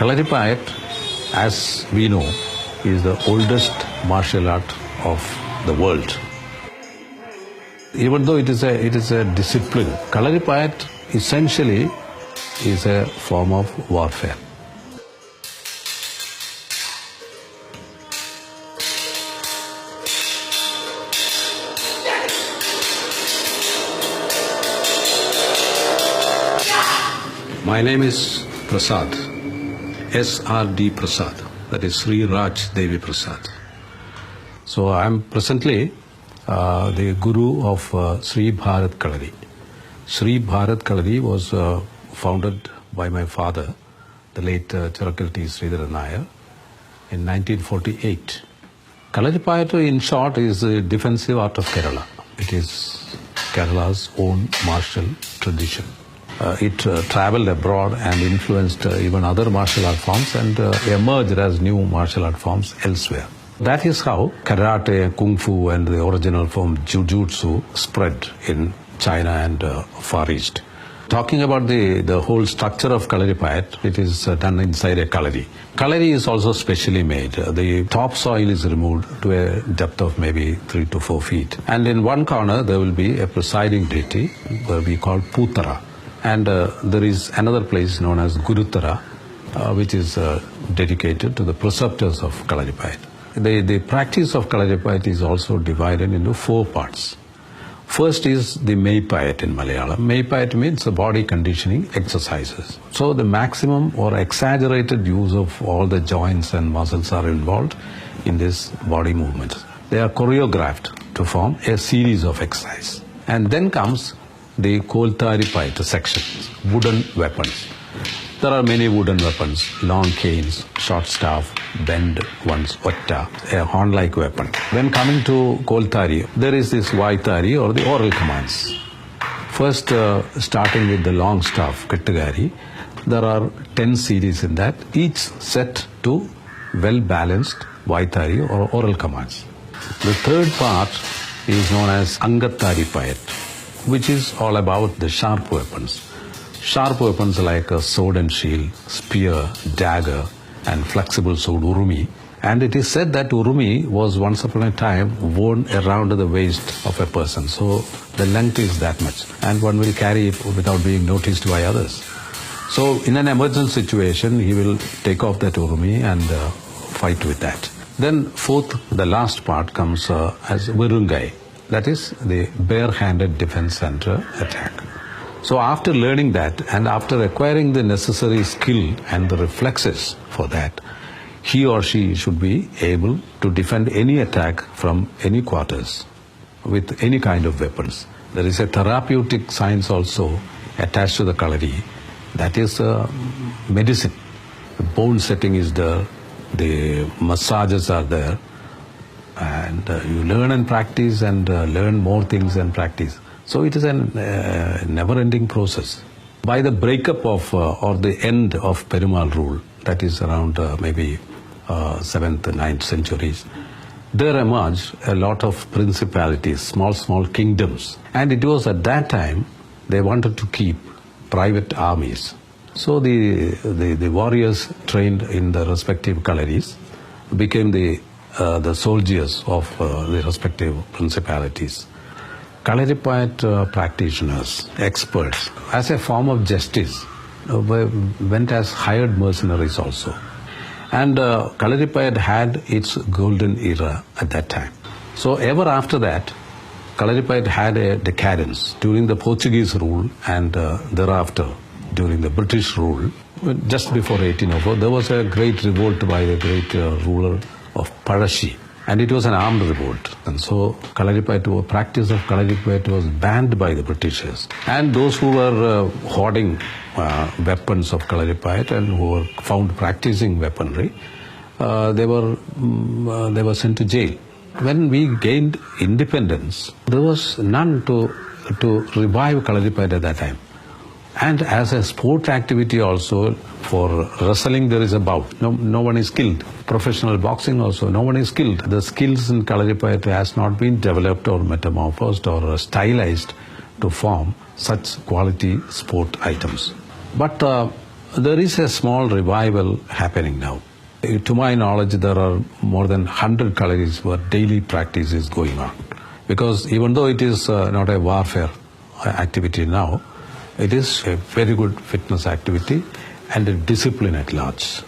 Kalarippayat, as we know, is the oldest martial art of the world. Even though it is a discipline, Kalarippayat essentially is a form of warfare. My name is Prasad, S.R.D. Prasad, that is Sri Raj Devi Prasad. So I am presently the guru of Sri Bharat Kalari. Sri Bharat Kalari was founded by my father, the late Chirakirti Sridhara Nair, in 1948. Kalarippayat, in short, is the defensive art of Kerala. It is Kerala's own martial tradition. It traveled abroad and influenced even other martial art forms and emerged as new martial art forms elsewhere. That is how karate, kung fu and the original form jujutsu spread in China and Far East. Talking about the whole structure of Kalarippayat, it is done inside a kalari. Kalari is also specially made. The topsoil is removed to a depth of maybe 3 to 4 feet. And in one corner there will be a presiding deity where we call Putara. And there is another place known as Gurutara, which is dedicated to the preceptors of Kalarippayat. The practice of Kalarippayat is also divided into 4 parts. First is the Meipayat in Malayalam. Meipayat means the body conditioning exercises. So the maximum or exaggerated use of all the joints and muscles are involved in this body movements. They are choreographed to form a series of exercises. And then comes the Kalarippayat section, wooden weapons. There are many wooden weapons, long canes, short staff, bend ones, otta, a horn-like weapon. When coming to Koltari, there is this Vaitari or the oral commands. First, starting with the long staff, Kettugari, there are 10 series in that, each set to well-balanced Vaitari or oral commands. The third part is known as Angatarippayat, which is all about the sharp weapons. Sharp weapons like a sword and shield, spear, dagger, and flexible sword urumi. And it is said that urumi was once upon a time worn around the waist of a person. So the length is that much. And one will carry it without being noticed by others. So in an emergency situation, he will take off that urumi and fight with that. Then fourth, the last part comes as virungai. That is the bare-handed defense and attack. So after learning that and after acquiring the necessary skill and the reflexes for that, he or she should be able to defend any attack from any quarters with any kind of weapons. There is a therapeutic science also attached to the kalari. That is medicine. The bone setting is there, the massages are there, and you learn and practice and learn more things and practice. So it is a never-ending process. By the breakup of or the end of Perumal rule, that is around maybe 7th, 9th centuries, there emerged a lot of principalities, small kingdoms. And it was at that time they wanted to keep private armies. So the warriors trained in the respective kalaris became the soldiers of the respective principalities. Kalarippayat practitioners, experts, as a form of justice, went as hired mercenaries also. And Kalarippayat had its golden era at that time. So ever after that, Kalarippayat had a decadence during the Portuguese rule and thereafter during the British rule. Just before 1804, there was a great revolt by the great ruler of Padashi. And it was an armed revolt. And so Kalarippayat, practice of Kalarippayat was banned by the Britishers. And those who were hoarding weapons of Kalarippayat and who were found practicing weaponry, they were sent to jail. When we gained independence, there was none to revive Kalarippayat at that time. And as a sport activity also, for wrestling there is a bout. No one is killed. Professional boxing also, no one is killed. The skills in Kalarippayat has not been developed or metamorphosed or stylized to form such quality sport items. But There is a small revival happening now. To my knowledge, there are more than 100 colleges where daily practice is going on. Because even though it is not a warfare activity now, it is a very good fitness activity and a discipline at large.